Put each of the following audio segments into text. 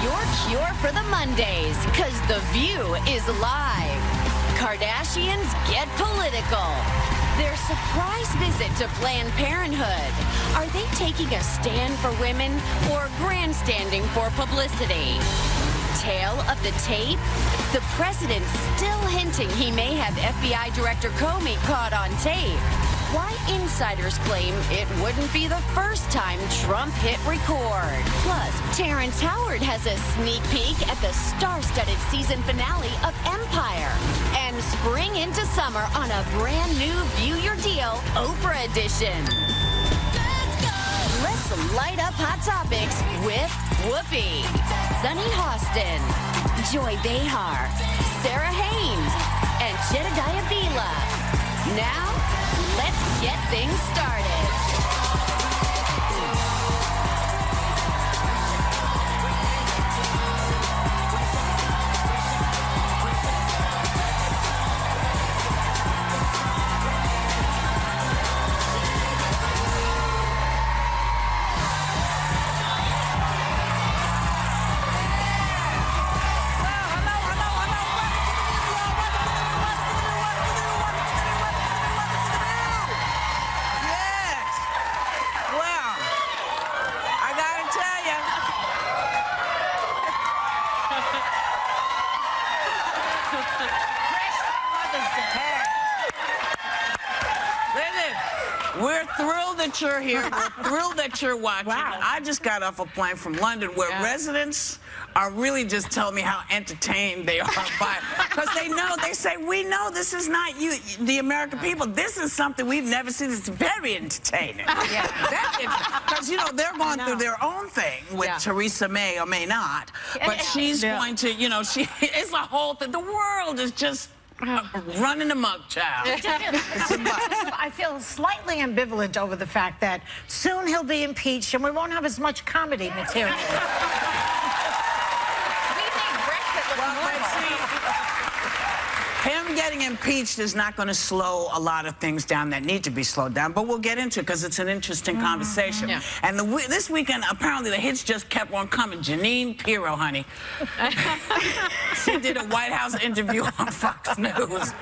your cure for the Mondays, because The View is live. Kardashians get political. Their surprise visit to Planned Parenthood. Are they taking a stand for women or grandstanding for publicity? Tale of the tape? The president still hinting he may have FBI Director Comey caught on tape. Why insiders claim it wouldn't be the first time Trump hit record. Plus, Terrence Howard has a sneak peek at the star-studded season finale of Empire. And spring into summer on a brand new View Your Deal Oprah edition. Let's light up Hot Topics with Whoopi, Sunny Hostin, Joy Behar, Sarah Haynes, and Jedediah Bila. Now, let's get things started. We're thrilled that you're here. We're thrilled that you're watching. Wow. I just got off a plane from London where residents are really just telling me how entertained they are by it. Because they say, we know this is not you, the American people. This is something we've never seen. It's very entertaining. Because, you know, they're going through their own thing with Theresa May or may not. But she's going to, you know, it's a whole thing. The world is just running amok, child. I feel slightly ambivalent over the fact that soon he'll be impeached and we won't have as much comedy material. Him getting impeached is not going to slow a lot of things down that need to be slowed down, but we'll get into it because it's an interesting conversation. Yeah. And this weekend, apparently, the hits just kept on coming. Jeanine Pirro, honey. She did a White House interview on Fox News.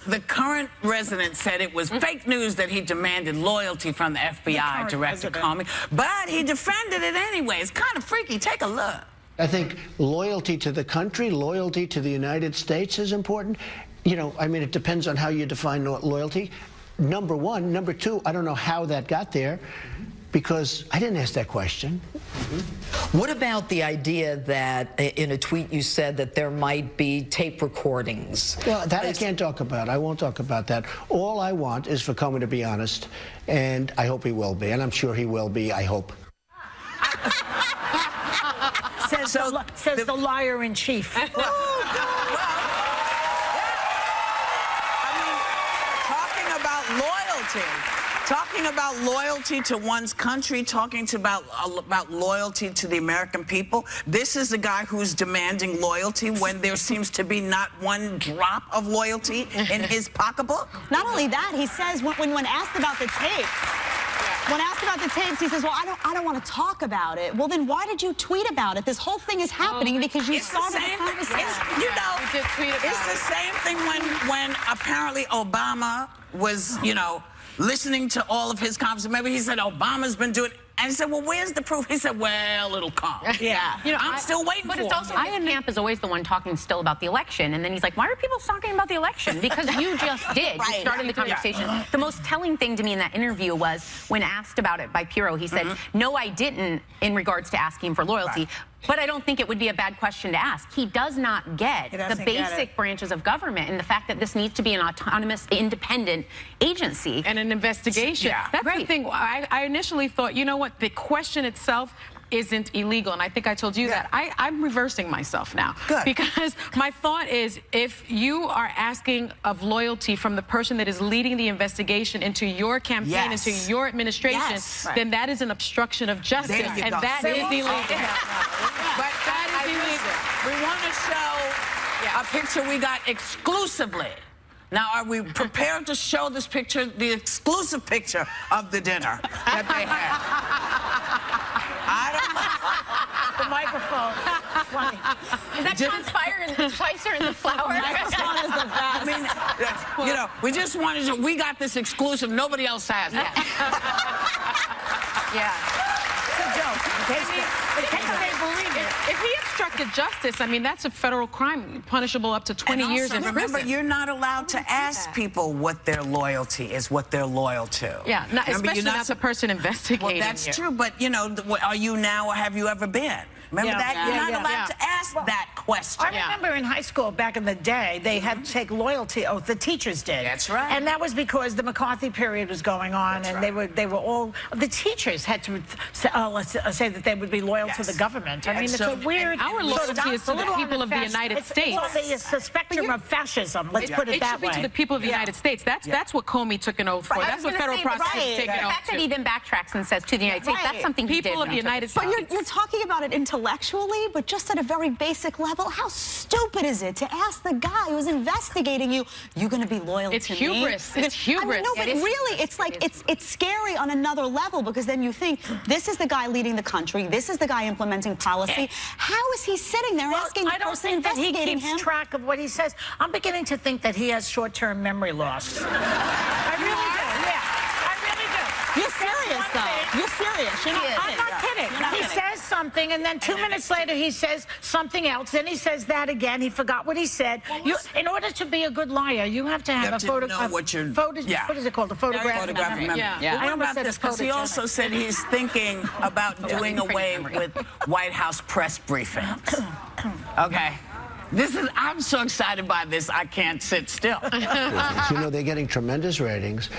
The current resident said it was fake news that he demanded loyalty from the FBI Director Comey, but he defended it anyway. It's kind of freaky. Take a look. I think loyalty to the country, loyalty to the United States is important. You know, I mean, it depends on how you define loyalty. Number one. Number two, I don't know how that got there because I didn't ask that question. What about the idea that in a tweet you said that there might be tape recordings? Well, that I can't talk about. I won't talk about that. All I want is for Comey to be honest, and I hope he will be, and I'm sure he will be, I hope. Says the liar-in-chief. I mean, talking about loyalty to one's country, talking about loyalty to the American people. This is a guy who's demanding loyalty when there seems to be not one drop of loyalty in his pocketbook. Not only that, he says when asked about the tapes, he says, well, I don't want to talk about it. Well, then why did you tweet about it? This whole thing is happening because you started a conversation. You know, it's the same thing when apparently Obama was, you know, listening to all of his conversations. Maybe he said Obama's been doing. And he said, well, where's the proof? He said, well, it'll come. Yeah. You know, I'm still waiting for it. But it's also, Ian Camp is always the one talking still about the election. And then he's like, why are people talking about the election? Because you just did. You started the conversation. The most telling thing to me in that interview was when asked about it by Pirro, he said, no, I didn't in regards to asking for loyalty. But I don't think it would be a bad question to ask. He does not get the basic branches of government and the fact that this needs to be an autonomous, independent agency. And an investigation. That's the thing. I initially thought, you know what, the question itself isn't illegal, and I think I told you that. I'm reversing myself now. Good. Because my thought is, if you are asking of loyalty from the person that is leading the investigation into your campaign, into your administration, then that is an obstruction of justice, and that is illegal. But that is illegal. We want to show a picture we got exclusively. Now, are we prepared to show this picture, the exclusive picture of the dinner that they had? I don't know. The microphone. funny. Is that transpire in the spicer and the flour? This one is the best. I mean, you know, we just wanted to, we got this exclusive. Nobody else has it. Yeah. It's a joke. If he obstructed justice, I mean, that's a federal crime, punishable up to 20 And years also, in remember, prison. you're not allowed to ask people what their loyalty is, what they're loyal to. Yeah, especially not the person investigating. Well, that's you. true, but, you know, are you now or have you ever been? Remember that? You're not allowed to ask that question. I remember in high school back in the day, they had to take loyalty oath. The teachers did. That's right. And that was because the McCarthy period was going on, and they were all, the teachers had to say that they would be loyal to the government. I mean, it's a weird. Our loyalty is to the people of the United States. It's on the spectrum of fascism. Let's put it that way. It should be to the people of the United States. That's what Comey took an oath for. That's what federal prosecutors take an The oath fact that to. he even backtracks and says to the United States, that's something he did. People of the United States. But you're talking about it intellectually, but just at a very basic level, how stupid is it to ask the guy who's investigating you, you're going to be loyal It's to hubris. me? It's hubris. I mean, no, but really, it's like, it's scary on another level, because then you think, this is the guy leading the country, this is the guy implementing policy. How is he sitting there asking the I don't person think that he investigating keeps him? track of what he says. I'm beginning to think that he has short-term memory loss. I really do. Yeah, I really do. You're serious, though. You're serious. You're not I'm kidding. not kidding. He says something, and then 2 minutes later he says something else. Then he says that again. He forgot what he said. In order to be a good liar, you have to have a photograph. What is it called? A photograph. Photographic memory. Yeah. Well, what about this? Because he also said he's thinking about doing away with White House press briefings. Okay. I'm so excited by this, I can't sit still. You know, they're getting tremendous ratings,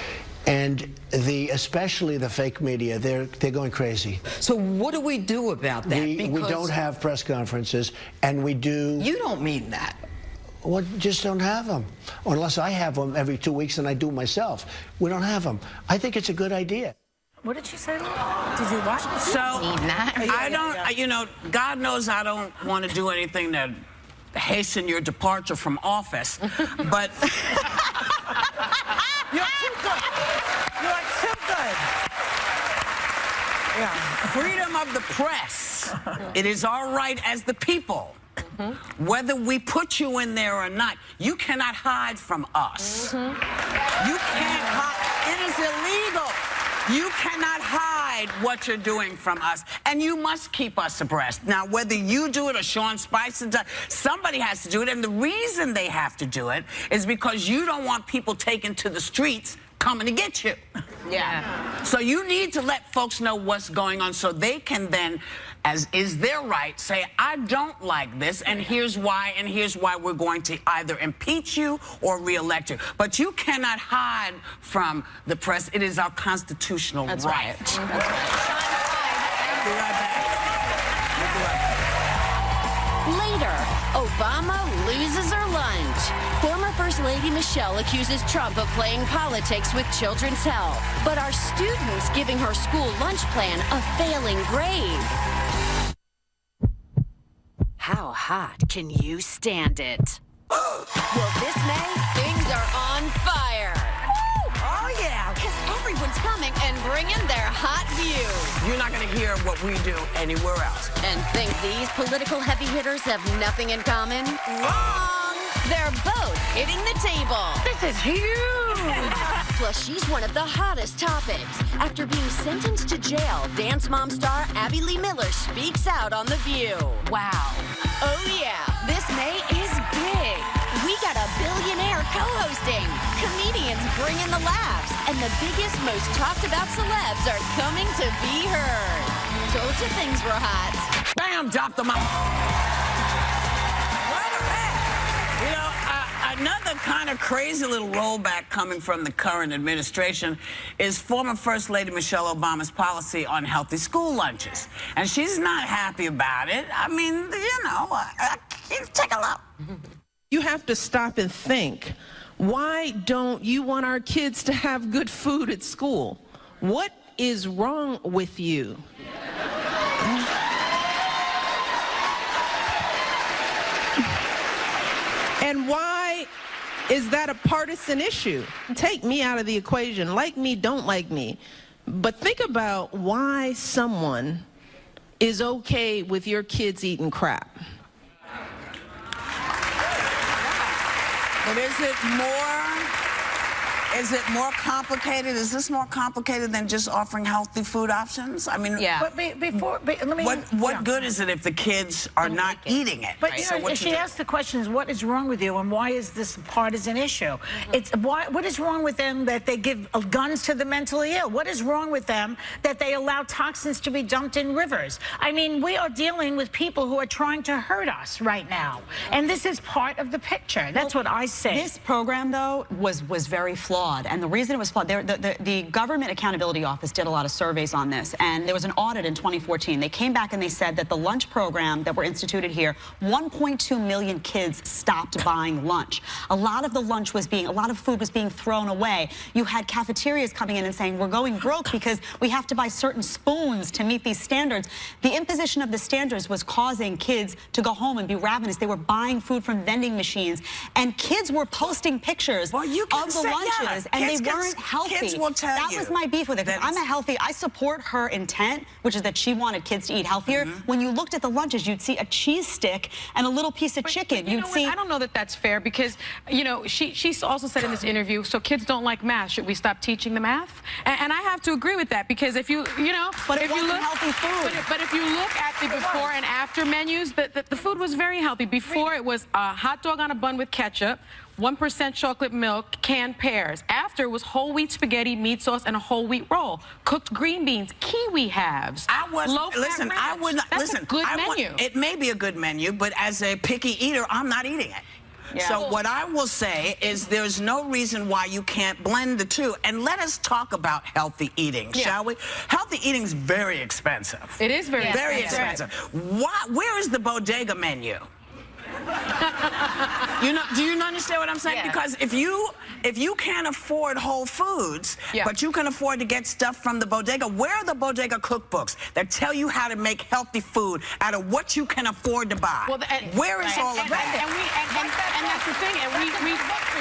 and especially the fake media, they're going crazy. So what do we do about that? We don't have press conferences, and we do. You don't mean that. Well, just don't have them. Unless I have them every 2 weeks and I do myself. We don't have them. I think it's a good idea. What did she say? Did you watch it? So, I don't, you know, God knows I don't want to do anything to hasten your departure from office, but You're too good. You're too good. Yeah. freedom of the press, it is our right as the people, whether we put you in there or not, you cannot hide from us. You can't hide. It is illegal. You cannot hide what you're doing from us, and you must keep us abreast. Now, whether you do it or Sean Spicer does, somebody has to do it, and the reason they have to do it is because you don't want people taken to the streets coming to get you. Yeah. So you need to let folks know what's going on so they can then, as is their right, say, I don't like this, and here's why we're going to either impeach you or re-elect you. But you cannot hide from the press. It is our constitutional right. That's right. We'll be right back. We'll be right back. Later, Obama loses her lunch. Former First Lady Michelle accuses Trump of playing politics with children's health. But are students giving her school lunch plan a failing grade? How hot can you stand it? Well, this May, things are on fire. Oh, yeah. Because everyone's coming and bringing their hot view. You're not going to hear what we do anywhere else. And think these political heavy hitters have nothing in common? Wrong! They're both hitting the table. This is huge. Plus, she's one of the hottest topics. After being sentenced to jail, Dance Mom star Abby Lee Miller speaks out on The View. Wow. Oh, yeah. This May is big. We got a billionaire co-hosting. Comedians bringing the laughs. And the biggest, most talked about celebs are coming to be heard. Told you things were hot. Bam, drop them out. You know, another kind of crazy little rollback coming from the current administration is former First Lady Michelle Obama's policy on healthy school lunches. And she's not happy about it. I mean, you know, take a look. You have to stop and think, why don't you want our kids to have good food at school? What is wrong with you? And why is that a partisan issue? Take me out of the equation. Like me, don't like me. But think about why someone is okay with your kids eating crap. But is it more complicated? Is this more complicated than just offering healthy food options? I mean, But let me. what good is it if the kids are not eating it? But you know, she asked the questions, what is wrong with you and why is this a partisan issue? It's what is wrong with them that they give guns to the mentally ill? What is wrong with them that they allow toxins to be dumped in rivers? I mean, we are dealing with people who are trying to hurt us right now. And this is part of the picture. That's what I say. This program, though, was very flawed. And the reason it was flawed, the Government Accountability Office did a lot of surveys on this, and there was an audit in 2014. They came back and they said that the lunch program that were instituted here, 1.2 million kids stopped buying lunch. A lot of food was being thrown away. You had cafeterias coming in and saying, we're going broke because we have to buy certain spoons to meet these standards. The imposition of the standards was causing kids to go home and be ravenous. They were buying food from vending machines, and kids were posting pictures of the lunches. And they weren't healthy. Kids will tell you. That was my beef with it. I support her intent, which is that she wanted kids to eat healthier. When you looked at the lunches, you'd see a cheese stick and a little piece of chicken. You'd see. I don't know that that's fair because, you know, she also said in this interview, so kids don't like math. Should we stop teaching the math? And I have to agree with that because if you know, but if you look healthy food. But if you look at the before and after menus, the food was very healthy. Before it was a hot dog on a bun with ketchup, 1% chocolate milk, canned pears. After was whole wheat spaghetti, meat sauce, and a whole wheat roll. Cooked green beans, kiwi halves. Listen, I would not. That's a good menu. It may be a good menu, but as a picky eater, I'm not eating it. Yeah. So what I will say is there's no reason why you can't blend the two. And let us talk about healthy eating, shall we? Healthy eating is very expensive. It is very expensive. Where is the bodega menu? Do you understand what I'm saying? Because if you can't afford Whole Foods, but you can afford to get stuff from the bodega, where are the bodega cookbooks that tell you how to make healthy food out of what you can afford to buy? Well, where is all of that? And that's the thing. And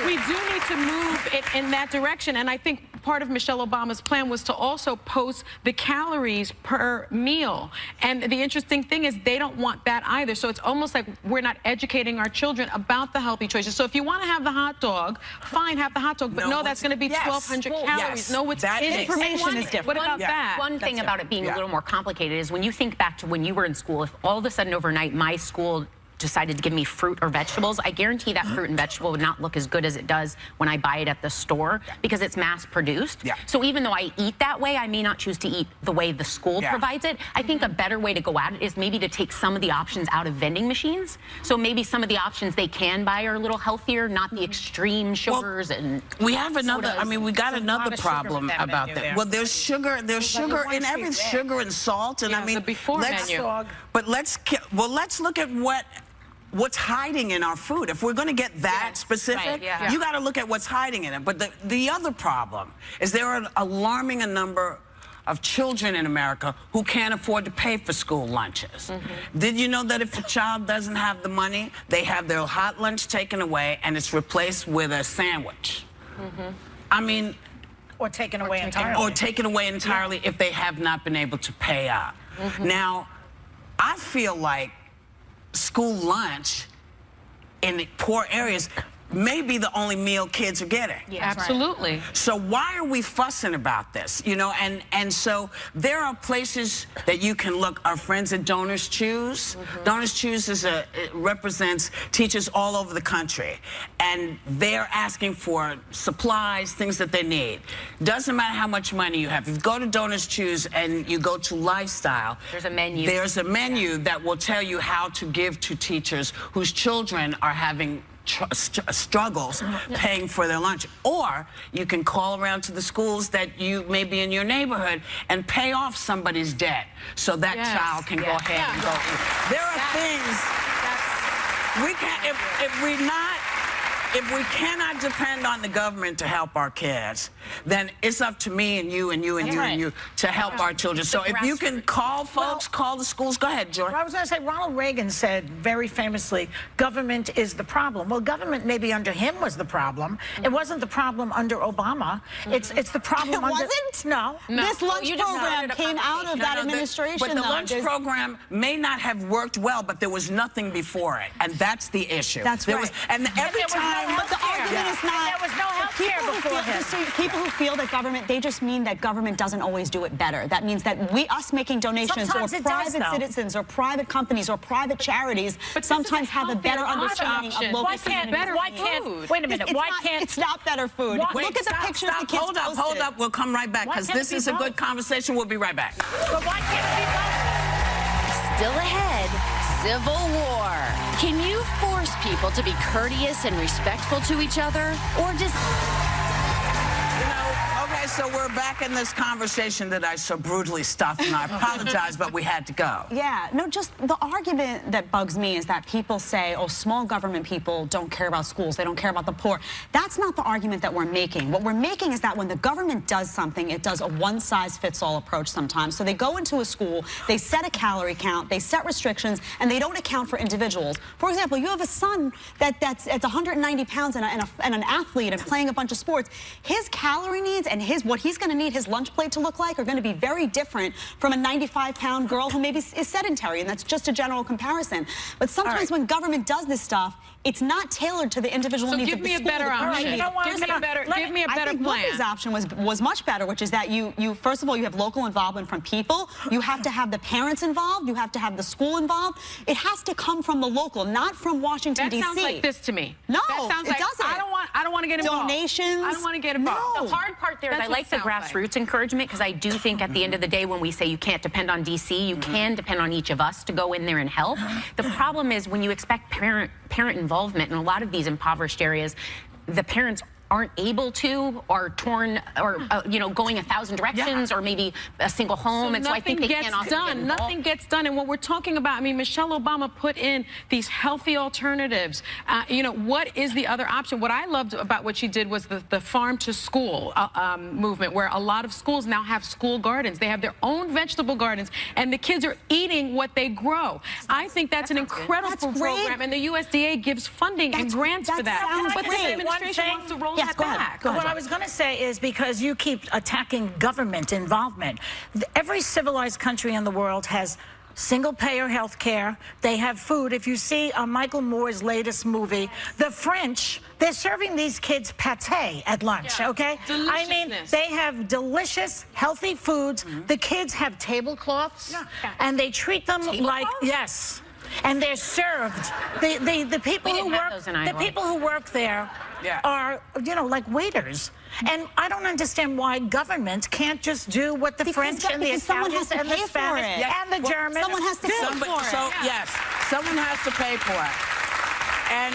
we do need to move it in that direction. And I think part of Michelle Obama's plan was to also post the calories per meal. And the interesting thing is they don't want that either. So it's almost like we're not educating our children about the healthy choices. So if you want to have the hot dog, fine, have the hot dog. But no, that's going to be 1,200 calories. Know what's in it. Information is different. What about that? One thing about it being a little more complicated is when you think back to when you were in school, if all of a sudden overnight my school decided to give me fruit or vegetables, I guarantee that fruit and vegetable would not look as good as it does when I buy it at the store because it's mass produced. So even though I eat that way, I may not choose to eat the way the school provides it. I think a better way to go at it is maybe to take some of the options out of vending machines. So maybe some of the options they can buy are a little healthier, not the extreme sugars and we have another, I mean, we got another problem about that. Well, there's sugar in everything, sugar and salt, and I mean, the before menu. But let's look at what's hiding in our food. If we're going to get that specific, you got to look at what's hiding in it. But the other problem is there are an alarming number of children in America who can't afford to pay for school lunches. Did you know that if a child doesn't have the money, they have their hot lunch taken away and it's replaced with a sandwich? I mean, or taken away entirely. Or taken away entirely if they have not been able to pay up. Now, I feel like school lunch in poor areas may be the only meal kids are getting. Absolutely. So why are we fussing about this? You know, and so there are places that you can look. Our friends at Donors Choose. Donors Choose represents teachers all over the country, and they're asking for supplies, things that they need. Doesn't matter how much money you have. If you go to Donors Choose and you go to Lifestyle, there's a menu. There's a menu that will tell you how to give to teachers whose children are having struggles paying for their lunch. Or you can call around to the schools that you may be in your neighborhood and pay off somebody's debt so that child can go ahead and go. There are things we can't, if we cannot depend on the government to help our kids, then it's up to me and you and you and you and you to help our children. So if you can call folks, call the schools. Go ahead, Joy. I was going to say, Ronald Reagan said very famously, government is the problem. Well, government maybe under him was the problem. It wasn't the problem under Obama. It's the problem under... It wasn't? No. This lunch program came out of that administration. But the lunch program may not have worked well, but there was nothing before it. And that's the issue. That's right. And every time But the argument is not. There was no health care before him. People who feel that government, they just mean that government doesn't always do it better. That means that us making donations Sometimes or it does, private though. citizens or private companies or private charities sometimes have a better understanding of local communities. Wait a minute, why can't... It's not better food. Wait, Look at the pictures the kids posted. Hold up. We'll come right back because can't it this be is a both? good conversation. We'll be right back. But why can't it be both? Still ahead, civil war. Can you force people to be courteous and respectful to each other? Or does... Okay, so we're back in this conversation that I so brutally stopped, and I apologize, but we had to go. Yeah, no, just the argument that bugs me is that people say, oh, small government people don't care about schools, they don't care about the poor. That's not the argument that we're making. What we're making is that when the government does something, it does a one-size-fits-all approach sometimes. So they go into a school, they set a calorie count, they set restrictions, and they don't account for individuals. For example, you have a son that's 190 pounds and an athlete and playing a bunch of sports. His calorie needs and what he's going to need his lunch plate to look like are going to be very different from a 95-pound girl who maybe is sedentary, and that's just a general comparison. But sometimes when government does this stuff, it's not tailored to the individual needs of the school. Give me a better option. Give me a better plan. Libby's option was much better, which is that you first of all, you have local involvement from people. You have to have the parents involved. You have to have the school involved. It has to come from the local, not from Washington, D.C. That sounds like this to me. No, that sounds it like, doesn't. I don't want to get involved. Donations. I don't want to get involved. No. The hard part there is I like the grassroots encouragement, because I do think at the end of the day, when we say you can't depend on D.C., you can depend on each of us to go in there and help. The problem is when you expect parent involvement in a lot of these impoverished areas, the parents aren't able to, or torn, or going 1,000 directions, or maybe a single home, and so I think they can't often get involved. Nothing gets done. And what we're talking about, I mean, Michelle Obama put in these healthy alternatives. What is the other option? What I loved about what she did was the farm to school movement, where a lot of schools now have school gardens. They have their own vegetable gardens, and the kids are eating what they grow. I think that's an incredible program, and the USDA gives funding and grants for that. But this administration wants to roll that back. What I was going to say is, because you keep attacking government involvement, every civilized country in the world has single-payer health care. They have food. If you see Michael Moore's latest movie, the French, they're serving these kids pâté at lunch, okay? I mean, they have delicious, healthy foods. The kids have tablecloths, and they treat them like, yes. And they're served. The people who work there are, like waiters. And I don't understand why government can't just do what the French and the Italians and the Spanish and the Germans Someone has to pay for it. So, yes, someone has to pay for it. And,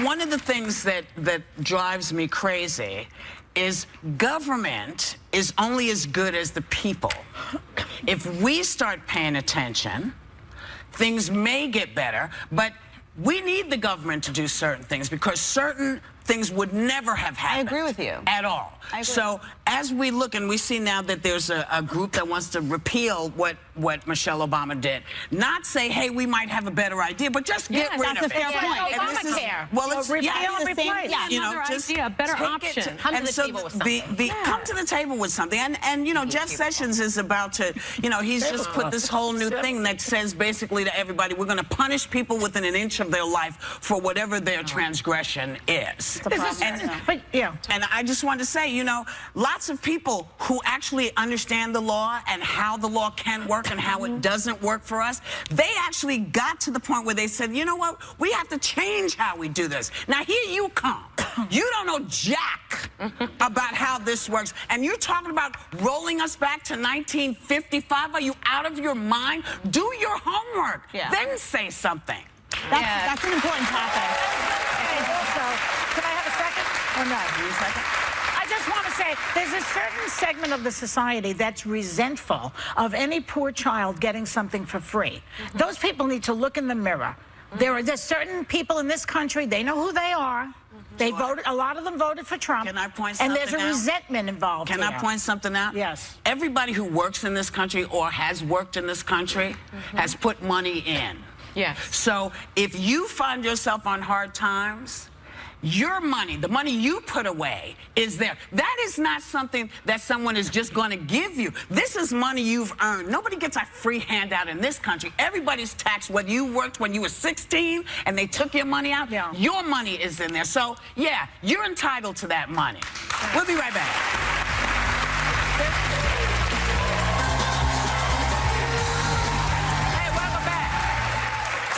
one of the things that drives me crazy is government is only as good as the people. If we start paying attention, things may get better, but we need the government to do certain things, because certain things would never have happened. I agree with you. At all. I agree. So as we look, and we see now that there's a group that wants to repeal what Michelle Obama did. Not say, hey, we might have a better idea, but just get rid of it. That's a fair point. And this is, Obamacare. it's repeal and replace. just idea, a better take option. it Come to the table with something. Come to the table with something. And Jeff Sessions is about to, he's just put this whole new thing that says basically to everybody, we're going to punish people within an inch of their life for whatever their transgression is. And I just want to say, lots of people who actually understand the law and how the law can work and how it doesn't work for us, they actually got to the point where they said, you know what, we have to change how we do this. Now, here you come. You don't know jack about how this works. And you're talking about rolling us back to 1955? Are you out of your mind? Do your homework. Then say something. That's an important topic. Can I have a second? Or no? I just want to say, there's a certain segment of the society that's resentful of any poor child getting something for free. Those people need to look in the mirror. There's certain people in this country, they know who they are. They voted, a lot of them voted for Trump. Can I point something out? And there's a resentment involved Can I point something out? Yes. Everybody who works in this country or has worked in this country has put money in. Yes. So if you find yourself on hard times, your money, the money you put away, is there. That is not something that someone is just going to give you. This is money you've earned. Nobody gets a free handout in this country. Everybody's taxed. Whether you worked when you were 16 and they took your money out, your money is in there. So, yeah, you're entitled to that money. We'll be right back.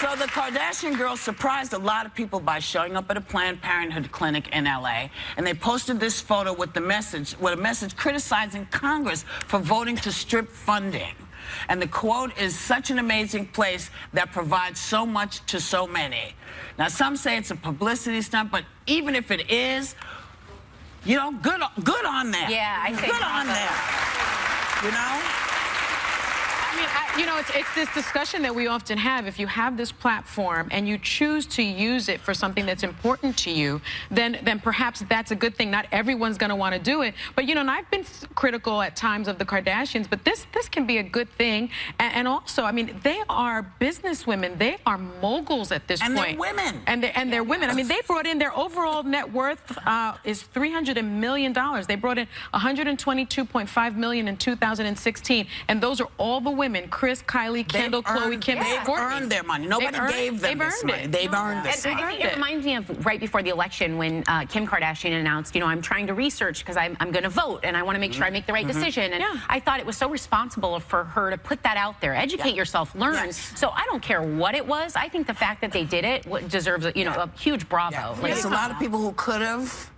So the Kardashian girls surprised a lot of people by showing up at a Planned Parenthood clinic in LA, and they posted this photo with a message criticizing Congress for voting to strip funding. And the quote is, "Such an amazing place that provides so much to so many." Now, some say it's a publicity stunt, but even if it is, you know, good on them. Yeah, I think good on them. You know? I mean, you know, it's this discussion that we often have. If you have this platform and you choose to use it for something that's important to you, then perhaps that's a good thing. Not everyone's going to want to do it. But, you know, and I've been critical at times of the Kardashians, but this can be a good thing. And also, I mean, they are businesswomen. They are moguls at this point. And they're women. And they're women. I mean, they brought in, their overall net worth is $300 million. They brought in $122.5 million in 2016. And those are all the women: Kris, Kylie, Kendall, Khloe, Kim, They've earned their money. Nobody gave them this money. They've earned it. I think it reminds me of right before the election when Kim Kardashian announced, you know, I'm trying to research because I'm going to vote and I want to make sure I make the right decision. And I thought it was so responsible for her to put that out there. Educate yourself, learn. So I don't care what it was. I think the fact that they did it deserves, you know, a huge bravo. Like, There's a lot of people who could have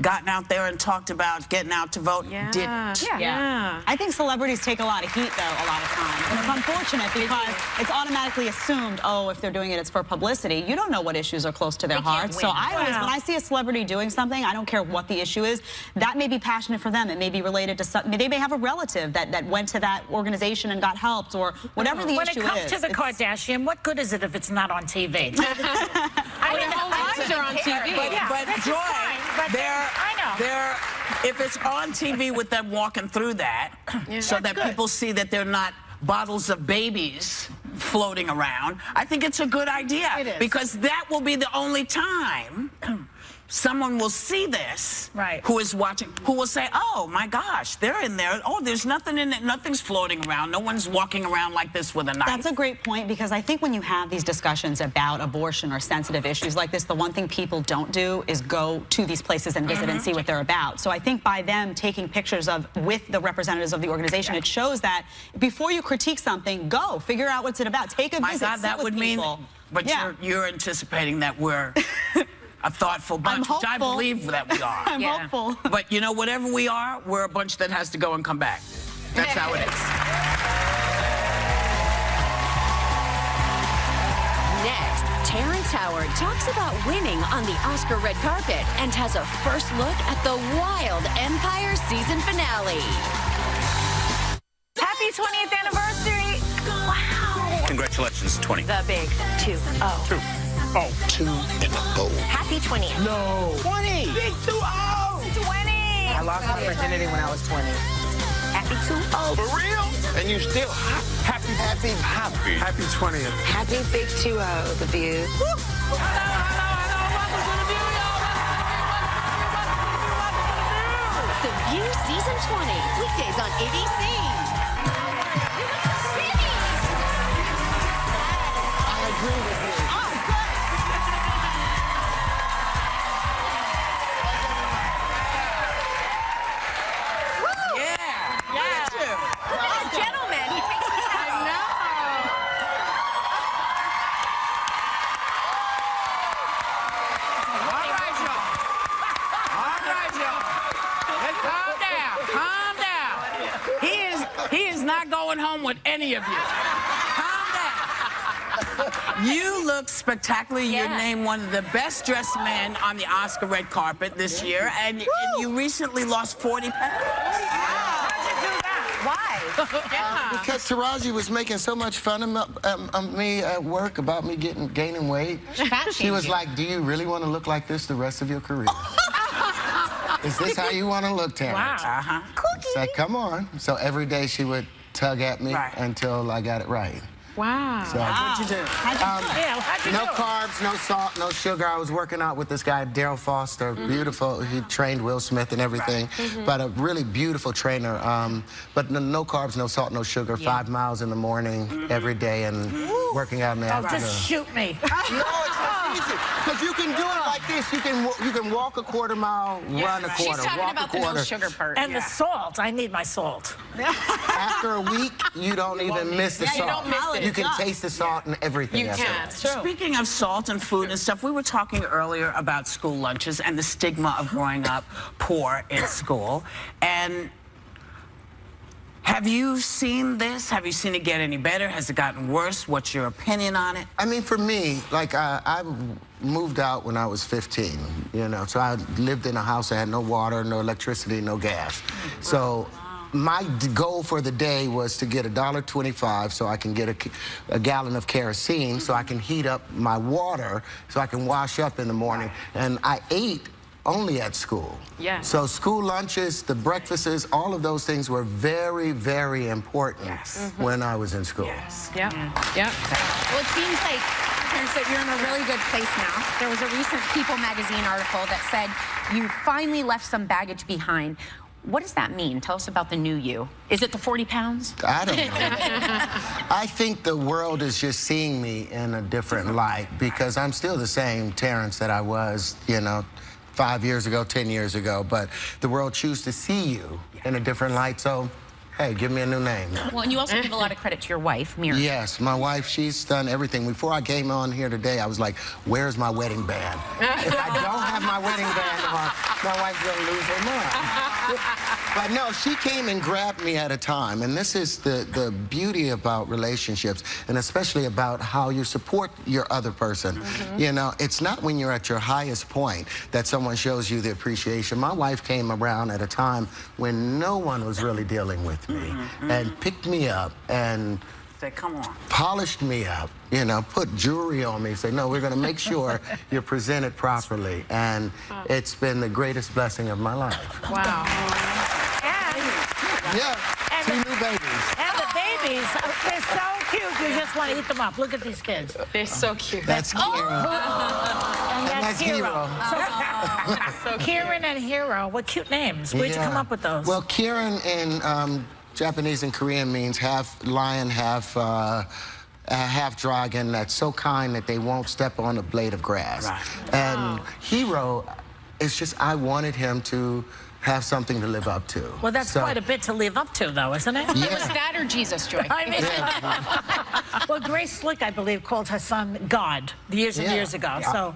gotten out there and talked about getting out to vote, didn't. I think celebrities take a lot of heat, though, a lot of times. And it's unfortunate because it's automatically assumed, oh, if they're doing it, it's for publicity. You don't know what issues are close to their hearts. So I always, when I see a celebrity doing something, I don't care what the issue is, that may be passionate for them. It may be related to something. They may have a relative that went to that organization and got helped, or whatever the issue is. When it comes to the Kardashian, what good is it if it's not on TV? I mean, their whole lives are on TV. But Joy, if it's on TV with them walking through that, so that people see that they're not bottles of babies floating around, I think it's a good idea. It is. Because that will be the only time someone will see this, who is watching, who will say, oh my gosh, they're in there. Oh, there's nothing in it. Nothing's floating around. No one's walking around like this with a knife. That's a great point, because I think when you have these discussions about abortion or sensitive issues like this, the one thing people don't do is go to these places and visit and see what they're about. So I think by them taking pictures with the representatives of the organization, it shows that before you critique something, go figure out what's it about. Take a visit. My God, that would mean, but you're anticipating that we're a thoughtful bunch, which I believe that we are. I'm hopeful. But you know, whatever we are, we're a bunch that has to go and come back. That's how it is. Next, Terrence Howard talks about winning on the Oscar red carpet and has a first look at the Wild Empire season finale. Happy 20th anniversary! Wow! Congratulations, 20. The big 2-0. 2 in the bowl. Happy 20th. No. 20! Big 2-0! 20! I lost my virginity when I was 20. Happy 2-0. For real? And you still happy 20th. Happy big 2-0, The View. The View Season 20, weekdays on ABC. I agree with you. Not going home with any of you. Calm down. You look spectacular. You're named one of the best dressed men on the Oscar red carpet this year, and you recently lost 40 pounds. How'd you do that? Why? Because Taraji was making so much fun of me at work about me gaining weight. She was like, do you really want to look like this the rest of your career? Is this how you want to look, Terrence? Wow. Cookie. Said, come on. So every day she would tug at me until I got it right. Wow. So, What'd you do? How'd you no do it? carbs, no salt, no sugar. I was working out with this guy, Daryl Foster, beautiful. He trained Will Smith and everything, but a really beautiful trainer. But no carbs, no salt, no sugar. 5 miles in the morning every day and working out in the afternoon. Just shoot me. No, it's easy. Because you can do it like this. You can walk a quarter mile, run a quarter, She's talking walk about a the quarter. no sugar part. And the salt. I need my salt. After a week, you don't even miss the salt. you don't miss it. You can taste the salt and everything. You else. can. Speaking of salt and food and stuff, we were talking earlier about school lunches and the stigma of growing up poor in school. And have you seen this? Have you seen it get any better? Has it gotten worse? What's your opinion on it? I mean, for me, like, I moved out when I was 15, you know, so I lived in a house that had no water, no electricity, no gas. So my goal for the day was to get $1.25 so I can get a gallon of kerosene so I can heat up my water so I can wash up in the morning. And I ate only at school. Yes. So school lunches, the breakfasts, all of those things were very, very important when I was in school. Yes. Yep. Yep. Well, it seems like, parents, that you're in a really good place now. There was a recent People magazine article that said you finally left some baggage behind. What does that mean? Tell us about the new you. Is it the 40 pounds? I don't know. I think the world is just seeing me in a different light because I'm still the same Terrence that I was, you know, 5 years ago, 10 years ago, but the world chooses to see you in a different light, so hey, give me a new name. Well, and you also give a lot of credit to your wife, Miriam. Yes, my wife, she's done everything. Before I came on here today, I was like, where's my wedding band? If I don't have my wedding band on, my wife's gonna lose her mind. But no, she came and grabbed me at a time, and this is the beauty about relationships, and especially about how you support your other person. You know, it's not when you're at your highest point that someone shows you the appreciation. My wife came around at a time when no one was really dealing with me and picked me up and Say, come on. polished me up, you know, put jewelry on me, say, no, we're going to make sure you're presented properly. And it's been the greatest blessing of my life. Wow. Yeah, two new babies. And the babies, they're so cute. You just want to eat them up. Look at these kids. They're so cute. That's Kira. And that's Hero. So Kieran and Hero, what cute names. Where'd you come up with those? Well, Kieran in Japanese and Korean means half lion, half dragon. That's so kind that they won't step on a blade of grass. Right. And Hero, it's just I wanted him to have something to live up to. Well, that's quite a bit to live up to, though, isn't it? Yeah. It was that or Jesus, Joy? I mean, well, Grace Slick, I believe, called her son God years and years ago. So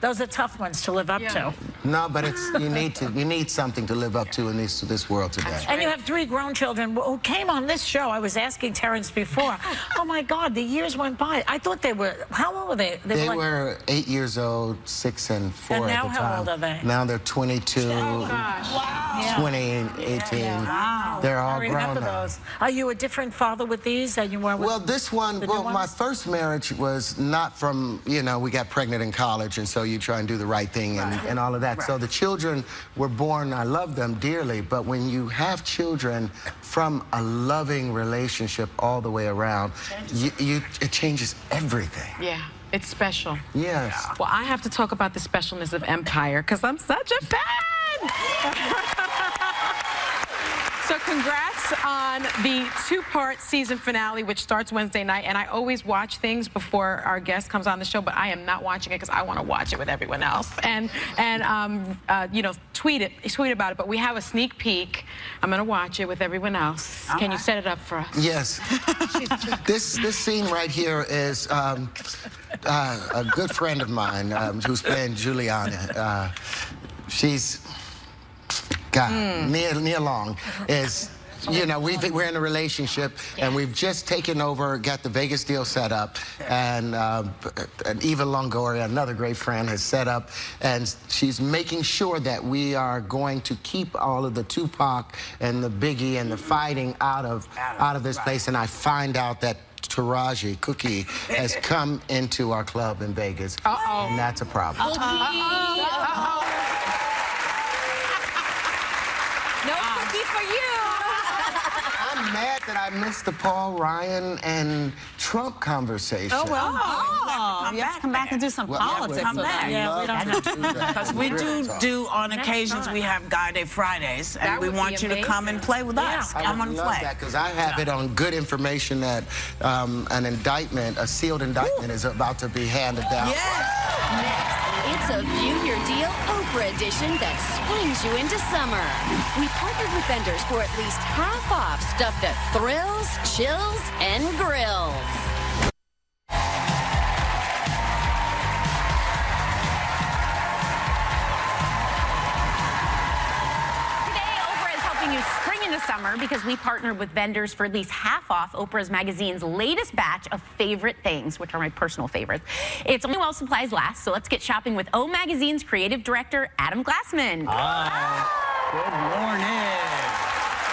those are tough ones to live up to. No, but it's you need something to live up to in this world today. And you have 3 grown children who came on this show. I was asking Terrence before. Oh my God, the years went by. I thought they were. How old were they? They were 8 years old, 6 and 4 And now at the time. how old are they? Now they're 22, Oh, gosh. 20, 18. Wow. They're all I remember grown now. those. Are you a different father with these than you were with Well, this one, the new well, my ones? first marriage was not from, you know, we got pregnant in college, and so you try and do the right thing and all of that. So the children were born, I love them dearly, but when you have children from a loving relationship all the way around, it changes everything. Yeah. It's special. Yes. Well, I have to talk about the specialness of Empire because I'm such a fan. So congrats on the 2-part season finale, which starts Wednesday night. And I always watch things before our guest comes on the show, but I am not watching it because I want to watch it with everyone else. And you know, tweet about it. But we have a sneak peek. I'm going to watch it with everyone else. Can you set it up for us? Yes. This scene right here is a good friend of mine who's playing Juliana. She's Nia Long is, you know, we're in a relationship and we've just taken over, got the Vegas deal set up, and Eva Longoria, another great friend, has set up, and she's making sure that we are going to keep all of the Tupac and the Biggie and the fighting out of this place. And I find out that Taraji Cookie has come into our club in Vegas, and that's a problem. No cookie for you. I'm mad upset that I missed the Paul Ryan and Trump conversation. Oh, well, you have to come back and do some politics. Come back. Because we do on occasions, we have Guy Day Fridays, and we want you to come and play with us. Come and play. Because I have it on good information that an indictment, a sealed indictment, is about to be handed down. Next, it's a View Your Deal Oprah edition that swings you into summer. We partnered with vendors for at least half off stuff that thrills, chills, and grills. Summer because we partnered with vendors for at least half off Oprah's magazine's latest batch of favorite things, which are my personal favorites. It's only while supplies last, so let's get shopping with O Magazine's creative director, Adam Glassman. Hi. Good morning.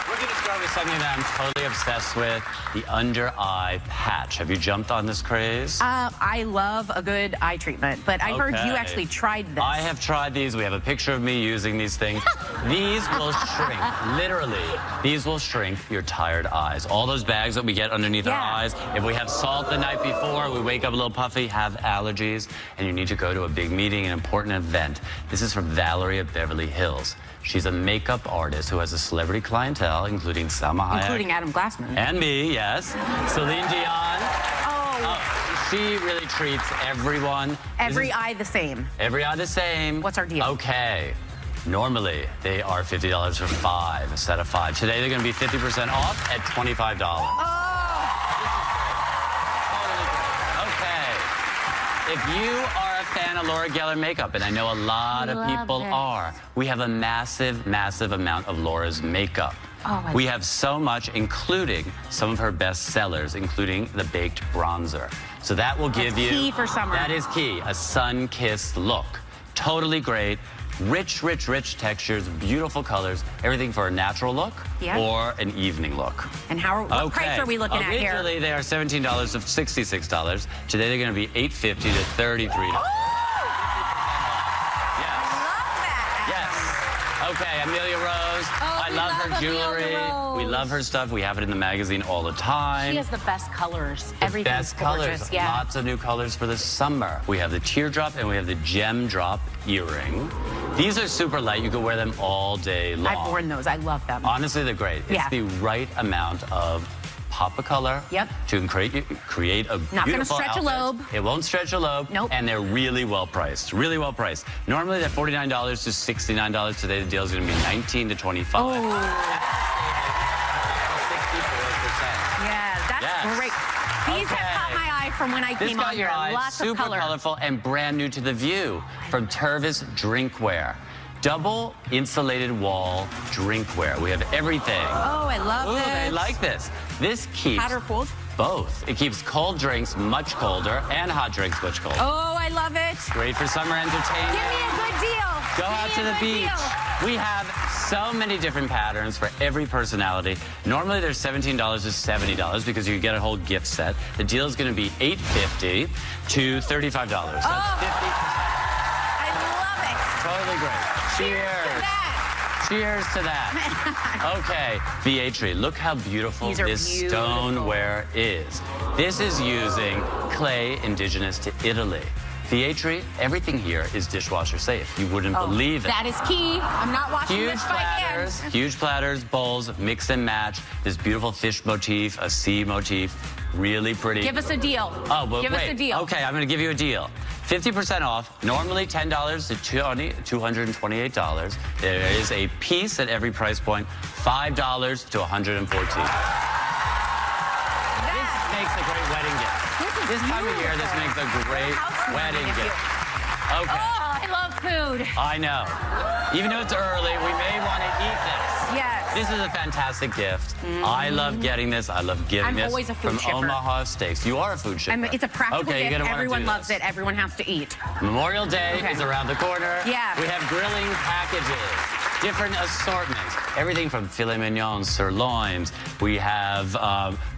We're going to start with something that I'm totally obsessed with, the under-eye patch. Have you jumped on this craze? I love a good eye treatment, but I heard you actually tried this. I have tried these. We have a picture of me using these things. These will shrink, literally. These will shrink your tired eyes. All those bags that we get underneath our eyes, if we have salt the night before, we wake up a little puffy, have allergies, and you need to go to a big meeting, an important event. This is from Valerie of Beverly Hills. She's a makeup artist who has a celebrity clientele, including Salma Hayek. Including Adam Glassman. And me, yes. Celine Dion. Oh, she really treats everyone. Every eye the same. Every eye the same. What's our deal? Okay. Normally, they are $50 for 5 instead of 5. Today, they're going to be 50% off at $25. Oh! Okay. If you are a fan of Laura Geller makeup, and I know a lot of people are, we have a massive, massive amount of Laura's makeup. Oh, we have so much, including some of her best sellers, including the baked bronzer. So that will give you... key for summer. That is key. A sun-kissed look. Totally great. Rich, rich, rich textures, beautiful colors, everything for a natural look or an evening look. And what price are we looking at here? Originally, they are $17 to $66. Today, they're going to be $8.50 to $33. Okay, Amelia Rose. I love her jewelry. We love her stuff. We have it in the magazine all the time. She has the best colors. Everything's best colors. Gorgeous. Yeah. Lots of new colors for the summer. We have the teardrop and we have the gem drop earring. These are super light. You can wear them all day long. I've worn those. I love them. Honestly, they're great. It's the right amount of pop of color to create a beautiful Not gonna stretch outfit. a lobe. It won't stretch a lobe. Nope. And they're really well priced. Really well priced. Normally they're $49 to $69. Today the deal is going to be $19 to $25. Oh. 64%. Yeah, that's great. These have caught my eye from when I came on here. Lots of color. Super colorful and brand new to the view from Tervis Drinkware. Double insulated wall drinkware. We have everything. Oh, I love this. They like this. This keeps hot or cold? Both. It keeps cold drinks much colder and hot drinks much colder. Oh, I love it. Great for summer entertainment. Give me a good deal. Go out to the beach. We have so many different patterns for every personality. Normally they're $17 to $70 because you get a whole gift set. The deal is going to be $8.50 to $35. That's 50%. I love it. Totally great. Cheers. Cheers to that. Okay, Vietri, look how beautiful this stoneware is. This is using clay indigenous to Italy. Vietri, everything here is dishwasher safe. You wouldn't believe it. That is key. I'm not washing this by hand. Huge platters, bowls, mix and match. This beautiful fish motif, a sea motif, really pretty. Give us a deal. Oh, but give us a deal. Okay, I'm going to give you a deal. 50% off, normally $10 to $228. There is a piece at every price point, $5 to $114. This makes a great wedding gift. This time of year, this makes a great wedding gift. Okay. Oh, I love food. I know. Even though it's early, we may want to eat this. Yes. This is a fantastic gift. I love getting this. I love giving this. I'm always a food shipper. From Omaha Steaks. You are a food shipper. It's a practical gift. Everyone loves it. Everyone has to eat. Memorial Day is around the corner. Yeah. We have grilling packages. different assortments. Everything from filet mignon, sirloins. We have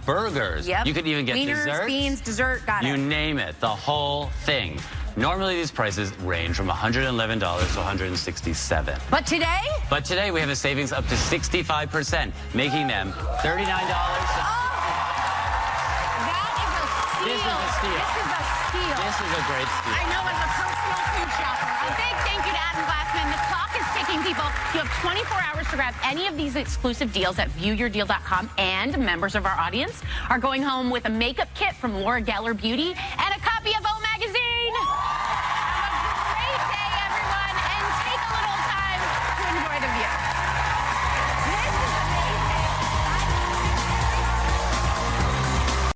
burgers. Yep. You could even get Wieners, desserts. beans, dessert, got it. You name it, the whole thing. Normally, these prices range from $111 to $167. But today? But today, we have a savings up to 65%, making them $39. This is a steal. This is a steal. This is a steal. This is a great steal. I know, as a personal food shopper. A big thank you to Adam Glassman. The clock is ticking, people. You have 24 hours to grab any of these exclusive deals at viewyourdeal.com, and members of our audience are going home with a makeup kit from Laura Geller Beauty and